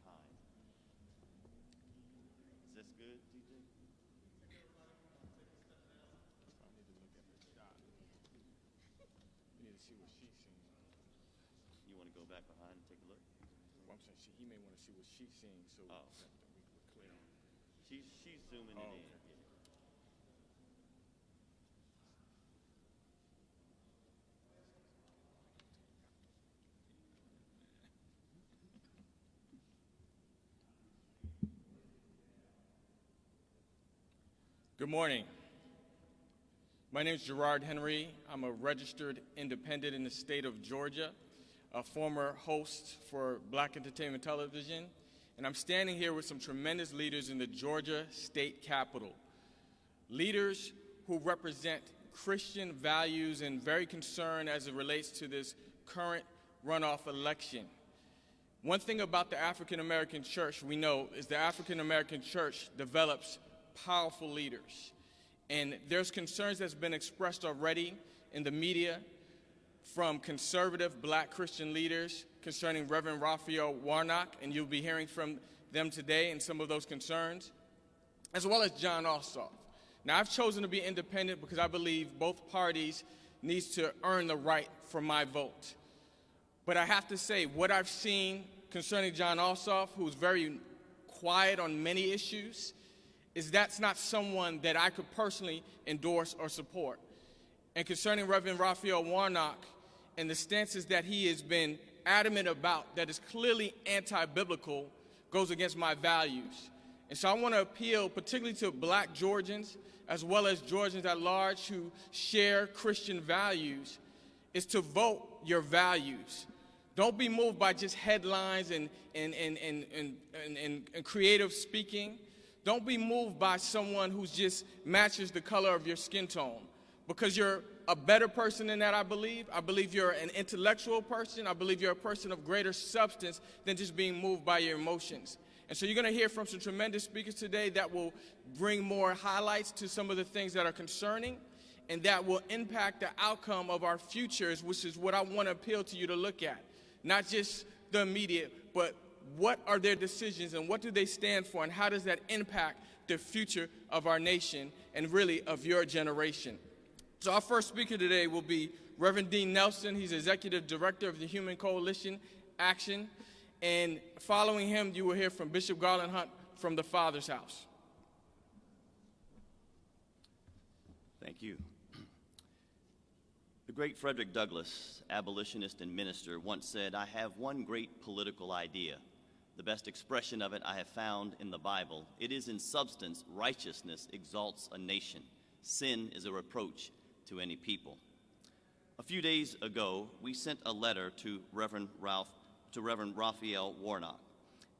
behind. Is this good, DJ? I need to look at the shot. We need to see what she's seeing. You want to go back behind and take a look? Well, I'm saying he may want to see what she's seeing, so that we're clear. She's zooming it in. Okay. Yeah. Good morning. My name is Gerard Henry. I'm a registered independent in the state of Georgia, a former host for Black Entertainment Television, and I'm standing here with some tremendous leaders in the Georgia state capitol. Leaders who represent Christian values and very concerned as it relates to this current runoff election. One thing about the African American church we know is the African American church develops powerful leaders. And there's concerns that's been expressed already in the media from conservative Black Christian leaders concerning Reverend Raphael Warnock, and you'll be hearing from them today and some of those concerns, as well as John Ossoff. Now, I've chosen to be independent because I believe both parties need to earn the right for my vote. But I have to say, what I've seen concerning John Ossoff, who's very quiet on many issues, is that's not someone that I could personally endorse or support. And concerning Reverend Raphael Warnock and the stances that he has been adamant about that is clearly anti-biblical, goes against my values. And so I want to appeal particularly to Black Georgians as well as Georgians at large who share Christian values, is to vote your values. Don't be moved by just headlines and creative speaking. Don't be moved by someone who just matches the color of your skin tone, because you're a better person than that, I believe. I believe you're an intellectual person. I believe you're a person of greater substance than just being moved by your emotions. And so you're going to hear from some tremendous speakers today that will bring more highlights to some of the things that are concerning and that will impact the outcome of our futures, which is what I want to appeal to you to look at. Not just the immediate, but what are their decisions and what do they stand for, and how does that impact the future of our nation and really of your generation? So our first speaker today will be Reverend Dean Nelson. He's Executive Director of the Human Coalition Action. And following him, you will hear from Bishop Garland Hunt from the Father's House. Thank you. The great Frederick Douglass, abolitionist and minister, once said, "I have one great political idea. The best expression of it I have found in the Bible. It is in substance, righteousness exalts a nation. Sin is a reproach to any people." A few days ago, we sent a letter to Reverend Raphael Warnock.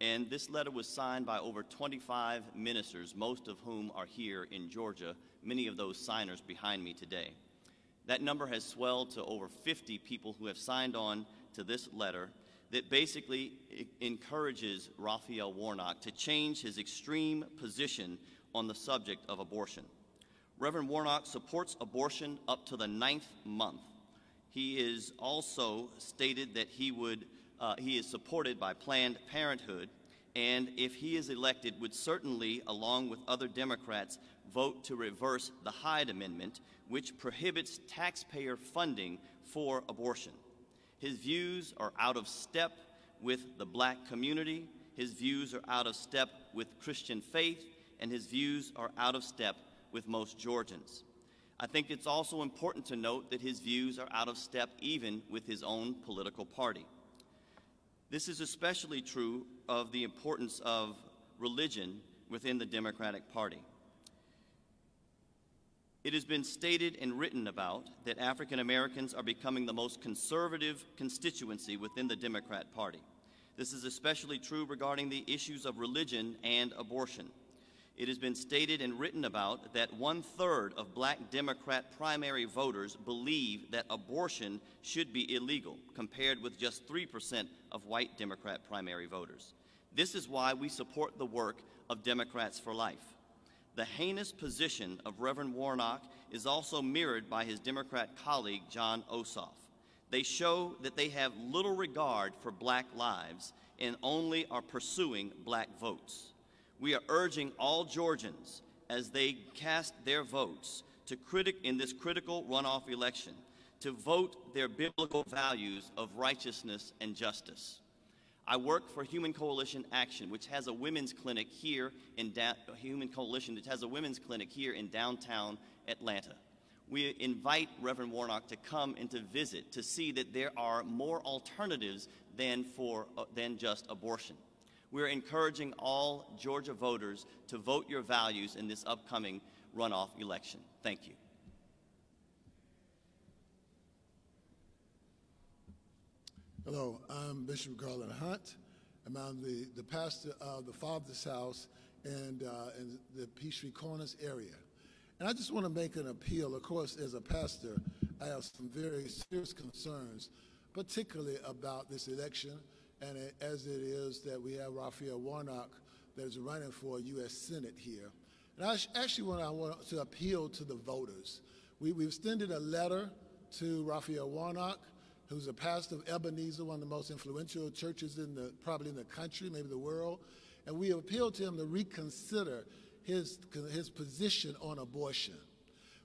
And this letter was signed by over 25 ministers, most of whom are here in Georgia, many of those signers behind me today. That number has swelled to over 50 people who have signed on to this letter that basically encourages Raphael Warnock to change his extreme position on the subject of abortion. Reverend Warnock supports abortion up to the 9th month. He is also stated that he is supported by Planned Parenthood, and if he is elected, would certainly, along with other Democrats, vote to reverse the Hyde Amendment, which prohibits taxpayer funding for abortion. His views are out of step with the Black community, his views are out of step with Christian faith, and his views are out of step with most Georgians. I think it's also important to note that his views are out of step even with his own political party. This is especially true of the importance of religion within the Democratic Party. It has been stated and written about that African Americans are becoming the most conservative constituency within the Democrat Party. This is especially true regarding the issues of religion and abortion. It has been stated and written about that 1/3 of Black Democrat primary voters believe that abortion should be illegal, compared with just 3% of white Democrat primary voters. This is why we support the work of Democrats for Life. The heinous position of Reverend Warnock is also mirrored by his Democrat colleague, John Ossoff. They show that they have little regard for black lives and only are pursuing black votes. We are urging all Georgians, as they cast their votes in this critical runoff election, to vote their biblical values of righteousness and justice. I work for Human Coalition Action, which has a women's clinic here in downtown Atlanta. We invite Reverend Warnock to come and to visit to see that there are more alternatives than just abortion. We're encouraging all Georgia voters to vote your values in this upcoming runoff election. Thank you. Hello, I'm Bishop Garland Hunt. I'm the pastor of the Father's House in the Peachtree Corners area. And I just want to make an appeal. Of course, as a pastor, I have some very serious concerns, particularly about this election, and as it is that we have Raphael Warnock that is running for U.S. Senate here. And I want to appeal to the voters. We've extended a letter to Raphael Warnock, who's a pastor of Ebenezer, one of the most influential churches probably in the country, maybe the world. And we appealed to him to reconsider his position on abortion.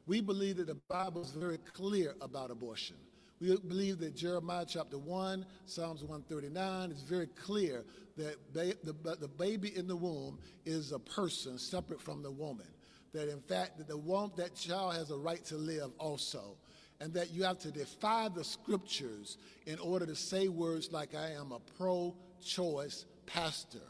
We believe that the Bible is very clear about abortion. We believe that Jeremiah chapter 1, Psalms 139 is very clear that the baby in the womb is a person separate from the woman. That in fact, that child has a right to live also. And that you have to defy the scriptures in order to say words like, I am a pro-choice pastor.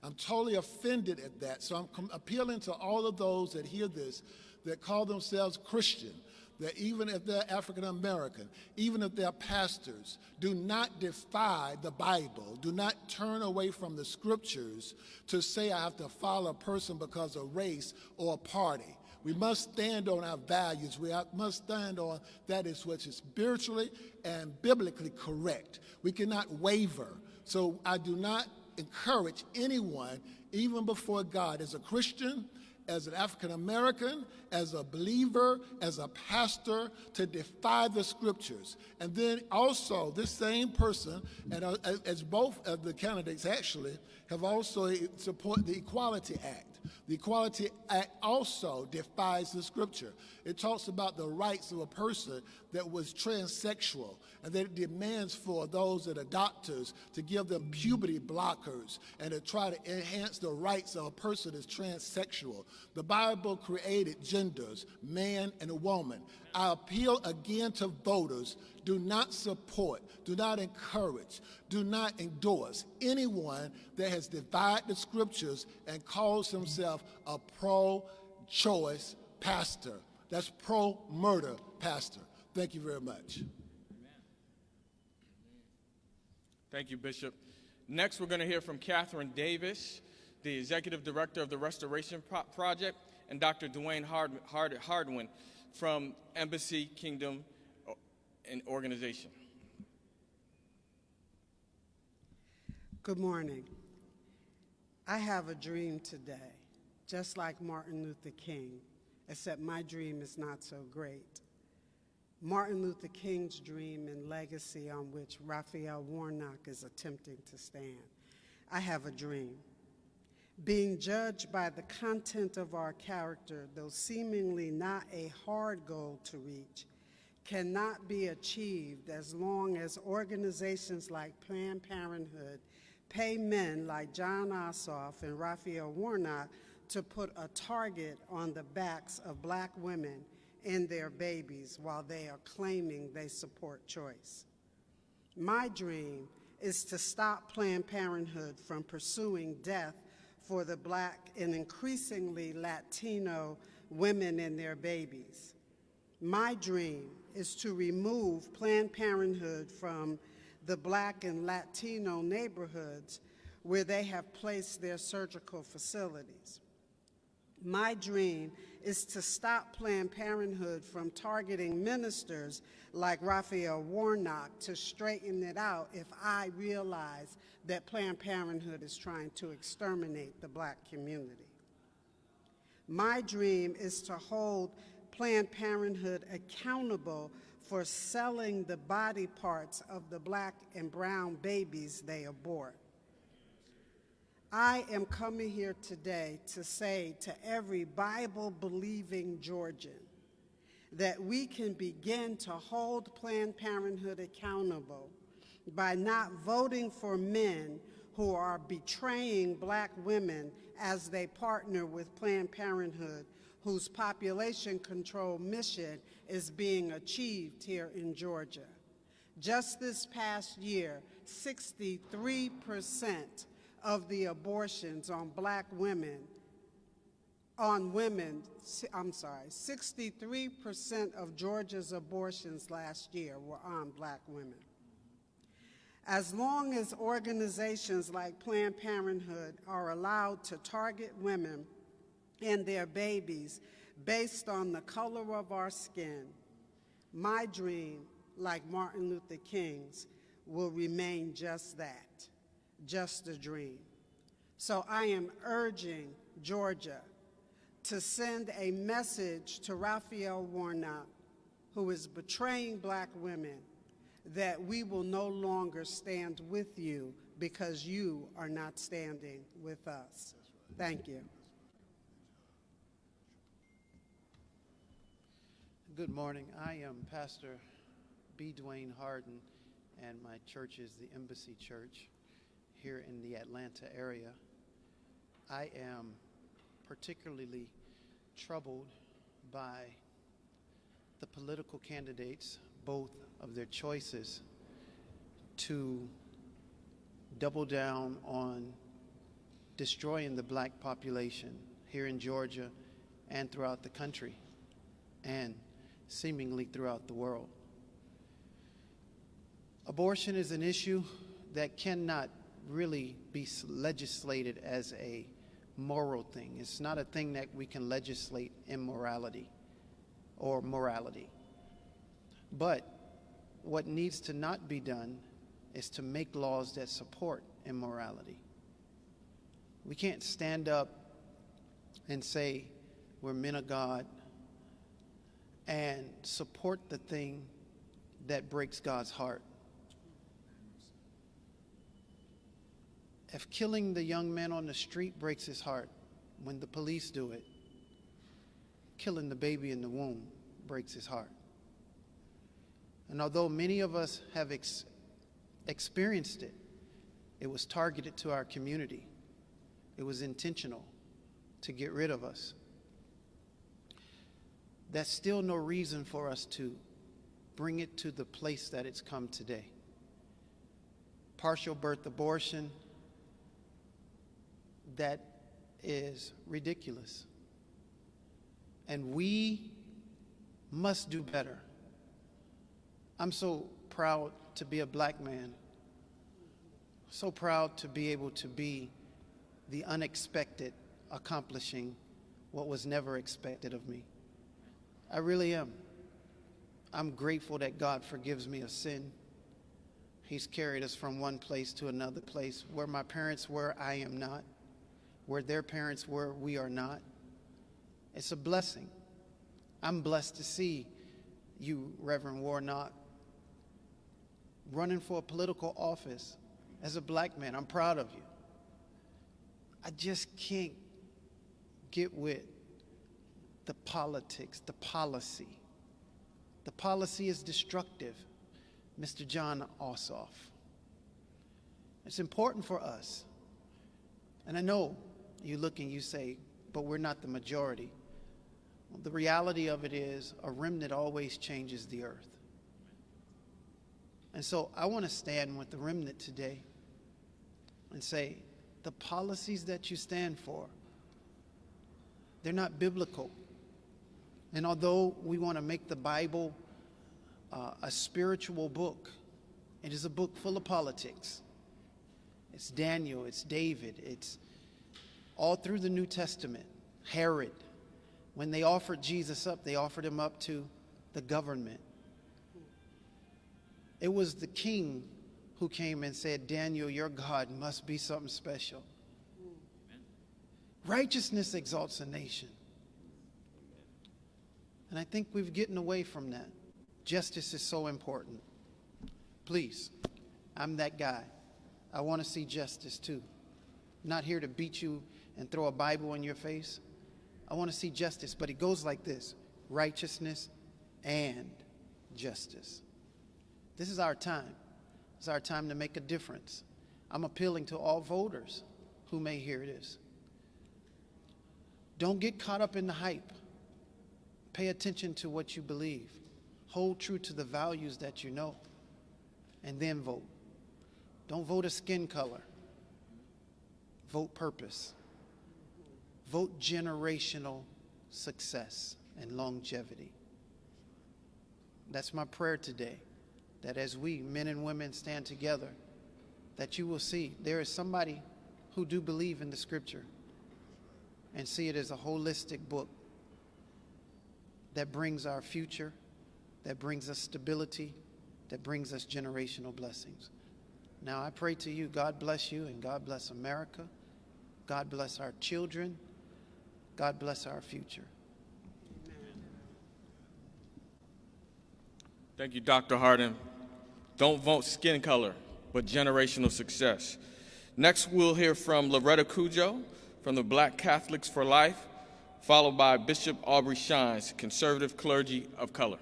I'm totally offended at that. So I'm appealing to all of those that hear this, that call themselves Christian, that even if they're African American, even if they're pastors, do not defy the Bible. Do not turn away from the scriptures to say I have to follow a person because of race or a party. We must stand on our values. We must stand on that is what is spiritually and biblically correct. We cannot waver. So I do not encourage anyone, even before God, as a Christian, as an African American, as a believer, as a pastor, to defy the scriptures. And then also, this same person, and as both of the candidates actually, have also supported the Equality Act. The Equality Act also defies the scripture. It talks about the rights of a person that was transsexual, and that it demands for those that are doctors to give them puberty blockers and to try to enhance the rights of a person that's transsexual. The Bible created genders, man and a woman. I appeal again to voters, do not support, do not encourage, do not endorse anyone that has defied the scriptures and calls himself a pro-choice pastor. That's pro-murder pastor. Thank you very much. Amen. Thank you, Bishop. Next, we're going to hear from Catherine Davis, the Executive Director of the Restoration Project, and Dr. Dwayne Hardwin from Embassy Kingdom and Organization. Good morning. I have a dream today, just like Martin Luther King, except my dream is not so great. Martin Luther King's dream and legacy on which Raphael Warnock is attempting to stand. I have a dream. Being judged by the content of our character, though seemingly not a hard goal to reach, cannot be achieved as long as organizations like Planned Parenthood pay men like John Ossoff and Raphael Warnock to put a target on the backs of black women and their babies while they are claiming they support choice. My dream is to stop Planned Parenthood from pursuing death for the black and increasingly Latino women and their babies. My dream is to remove Planned Parenthood from the black and Latino neighborhoods where they have placed their surgical facilities. My dream is to stop Planned Parenthood from targeting ministers like Raphael Warnock to straighten it out if I realize that Planned Parenthood is trying to exterminate the black community. My dream is to hold Planned Parenthood accountable for selling the body parts of the black and brown babies they abort. I am coming here today to say to every Bible-believing Georgian that we can begin to hold Planned Parenthood accountable by not voting for men who are betraying black women as they partner with Planned Parenthood, whose population control mission is being achieved here in Georgia. Just this past year, 63% of the abortions on black women, 63% of Georgia's abortions last year were on black women. As long as organizations like Planned Parenthood are allowed to target women and their babies based on the color of our skin, my dream, like Martin Luther King's, will remain just that, just a dream. So I am urging Georgia to send a message to Raphael Warnock, who is betraying black women, that we will no longer stand with you because you are not standing with us. Thank you. Good morning. I am Pastor B. Dwayne Harden, and my church is the Embassy Church here in the Atlanta area. I am particularly troubled by the political candidates, both of their choices, to double down on destroying the black population here in Georgia and throughout the country and seemingly throughout the world. Abortion is an issue that cannot really be legislated as a moral thing. It's not a thing that we can legislate immorality or morality. But what needs to not be done is to make laws that support immorality. We can't stand up and say we're men of God and support the thing that breaks God's heart. If killing the young man on the street breaks his heart when the police do it, killing the baby in the womb breaks his heart. And although many of us have experienced it, it was targeted to our community. It was intentional to get rid of us. That's still no reason for us to bring it to the place that it's come today. Partial birth abortion, that is ridiculous. And we must do better. I'm so proud to be a black man, so proud to be able to be the unexpected, accomplishing what was never expected of me. I really am. I'm grateful that God forgives me of sin. He's carried us from one place to another place. Where my parents were, I am not. Where their parents were, we are not. It's a blessing. I'm blessed to see you, Reverend Warnock, running for a political office as a black man. I'm proud of you. I just can't get with the politics, the policy. The policy is destructive, Mr. John Ossoff. It's important for us. And I know you look and you say, but we're not the majority. Well, the reality of it is a remnant always changes the earth. And so I want to stand with the remnant today and say, the policies that you stand for, they're not biblical. And although we want to make the Bible a spiritual book, it is a book full of politics. It's Daniel, it's David, it's all through the New Testament. Herod, when they offered Jesus up, they offered him up to the government. It was the king who came and said, Daniel, your God must be something special. Amen. Righteousness exalts a nation. And I think we've gotten away from that. Justice is so important. Please, I'm that guy. I want to see justice too. I'm not here to beat you and throw a Bible in your face. I want to see justice, but it goes like this: righteousness and justice. This is our time. It's our time to make a difference. I'm appealing to all voters who may hear this. Don't get caught up in the hype. Pay attention to what you believe. Hold true to the values that you know, and then vote. Don't vote a skin color. Vote purpose. Vote generational success and longevity. That's my prayer today, that as we, men and women, stand together, that you will see there is somebody who do believe in the scripture and see it as a holistic book that brings our future, that brings us stability, that brings us generational blessings. Now I pray to you, God bless you, and God bless America. God bless our children. God bless our future. Thank you, Dr. Hardin. Don't vote skin color, but generational success. Next, we'll hear from Loretta Cujo from the Black Catholics for Life, followed by Bishop Aubrey Shines, Conservative Clergy of Color.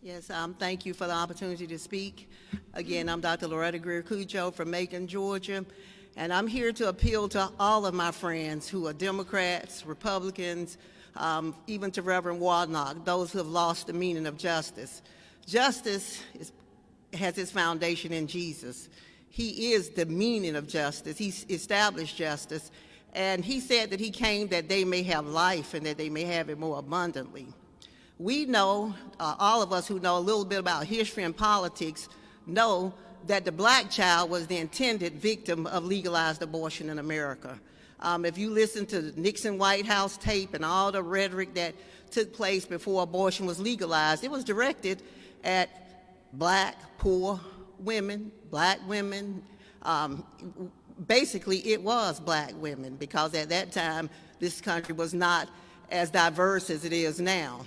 Yes, thank you for the opportunity to speak. Again, I'm Dr. Loretta Cujo from Macon, Georgia, and I'm here to appeal to all of my friends who are Democrats, Republicans, even to Reverend Warnock, those who have lost the meaning of justice. Justice has its foundation in Jesus. He is the meaning of justice. He established justice, and he said that he came that they may have life and that they may have it more abundantly. We know, all of us who know a little bit about history and politics, know that the black child was the intended victim of legalized abortion in America. If you listen to the Nixon White House tape and all the rhetoric that took place before abortion was legalized, it was directed at black, poor women, black women. Basically, it was black women, because at that time, this country was not as diverse as it is now.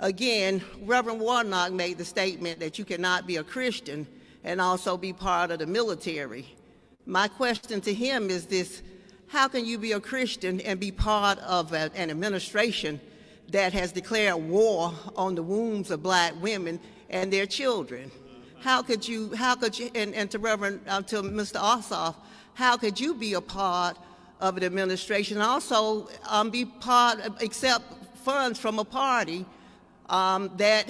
Again, Reverend Warnock made the statement that you cannot be a Christian and also be part of the military. My question to him is this: how can you be a Christian and be part of an administration that has declared war on the wombs of black women and their children? How could you, and to Mr. Ossoff, how could you be a part of an administration and also be part, accept funds from a party that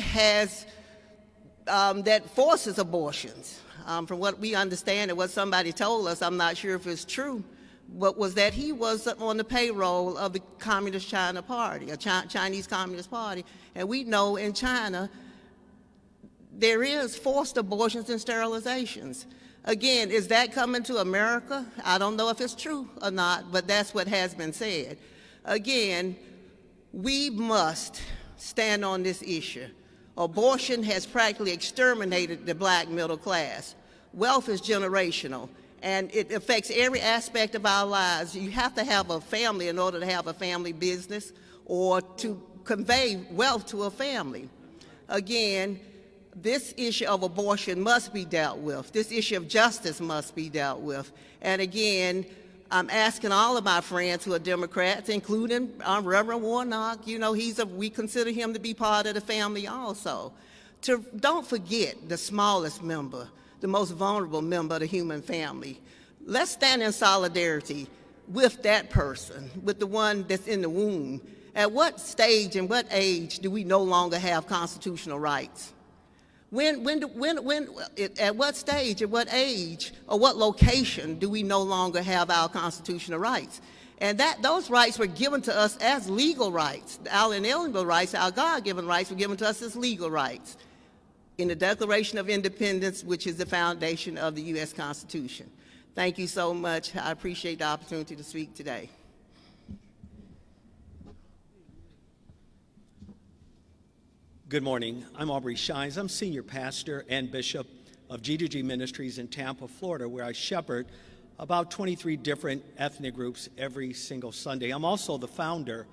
forces abortions? From what we understand and what somebody told us, I'm not sure if it's true, but was that he was on the payroll of the Communist China Party, a Chinese Communist Party. And we know in China there is forced abortions and sterilizations. Again, is that coming to America? I don't know if it's true or not, but that's what has been said. Again, we must stand on this issue. Abortion has practically exterminated the black middle class. Wealth is generational, and it affects every aspect of our lives. You have to have a family in order to have a family business or to convey wealth to a family. Again, this issue of abortion must be dealt with. This issue of justice must be dealt with. And again, I'm asking all of my friends who are Democrats, including Reverend Warnock, you know, we consider him to be part of the family also, to don't forget the smallest member, the most vulnerable member of the human family. Let's stand in solidarity with that person, with the one that's in the womb. At what stage and what age do we no longer have constitutional rights? At what stage, at what age, or what location do we no longer have our constitutional rights? And those rights were given to us as legal rights. Our inalienable rights, our God-given rights, were given to us as legal rights in the Declaration of Independence, which is the foundation of the U.S. Constitution. Thank you so much. I appreciate the opportunity to speak today. Good morning. I'm Aubrey Shines. I'm senior pastor and bishop of G2G Ministries in Tampa, Florida, where I shepherd about 23 different ethnic groups every single Sunday. I'm also the founder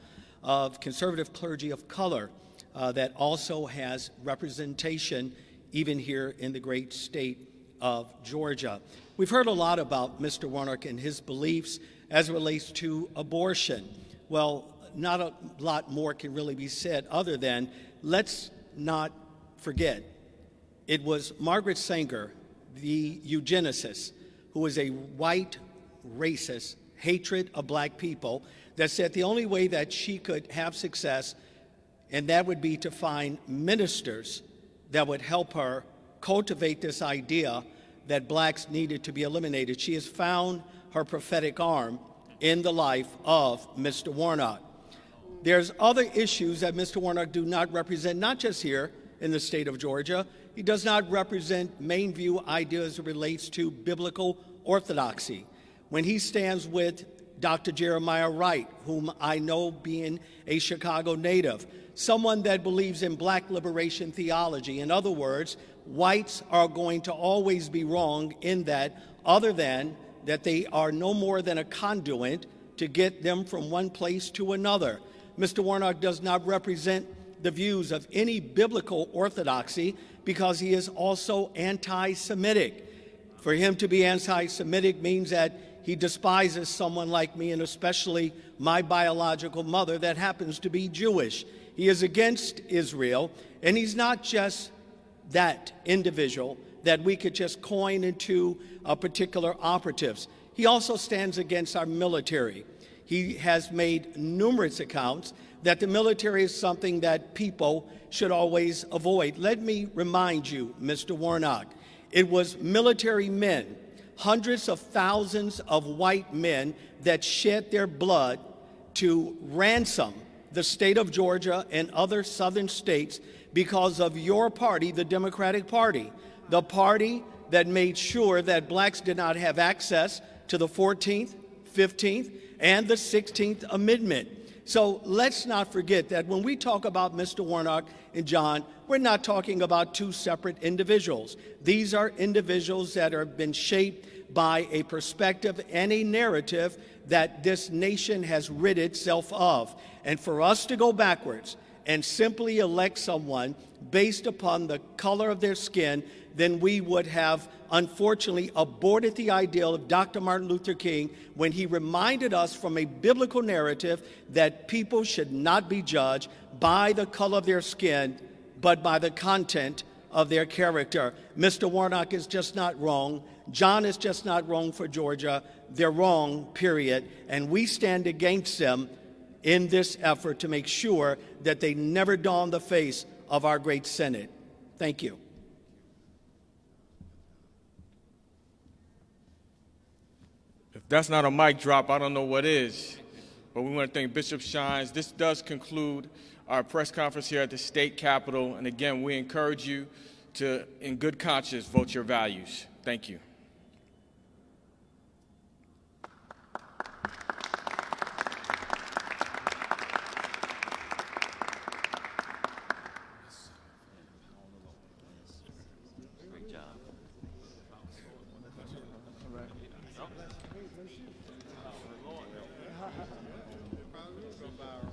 of conservative clergy of color that also has representation even here in the great state of Georgia. We've heard a lot about Mr. Warnock and his beliefs as it relates to abortion. Well, not a lot more can really be said other than let's not forget it was Margaret Sanger, the eugenicist, who was a white racist, hatred of black people, that said the only way that she could have success, and that would be to find ministers that would help her cultivate this idea that blacks needed to be eliminated. She has found her prophetic arm in the life of Mr. Warnock. There's other issues that Mr. Warnock do not represent, not just here in the state of Georgia. He does not represent main view ideas as it relates to biblical orthodoxy. When he stands with Dr. Jeremiah Wright, whom I know being a Chicago native, someone that believes in black liberation theology. In other words, whites are going to always be wrong in that, other than that they are no more than a conduit to get them from one place to another. Mr. Warnock does not represent the views of any biblical orthodoxy because he is also anti-Semitic. For him to be anti-Semitic means that he despises someone like me, and especially my biological mother that happens to be Jewish. He is against Israel, and he's not just that individual that we could just coin into particular operatives. He also stands against our military. He has made numerous accounts that the military is something that people should always avoid. Let me remind you, Mr. Warnock, it was military men, hundreds of thousands of white men that shed their blood to ransom the state of Georgia and other southern states because of your party, the Democratic Party, the party that made sure that blacks did not have access to the 14th, 15th, and the 16th Amendment. So let's not forget that when we talk about Mr. Warnock and John, we're not talking about two separate individuals. These are individuals that have been shaped by a perspective and a narrative that this nation has rid itself of. And for us to go backwards and simply elect someone based upon the color of their skin, then we would have unfortunately aborted the ideal of Dr. Martin Luther King when he reminded us from a biblical narrative that people should not be judged by the color of their skin, but by the content of their character. Mr. Warnock is just not wrong. John is just not wrong for Georgia. They're wrong, period. And we stand against them in this effort to make sure that they never dawn the face of our great Senate. Thank you. If that's not a mic drop, I don't know what is. But we want to thank Bishop Shines. This does conclude our press conference here at the state capitol. And again, we encourage you to, in good conscience, vote your values. Thank you. Great job. Viral.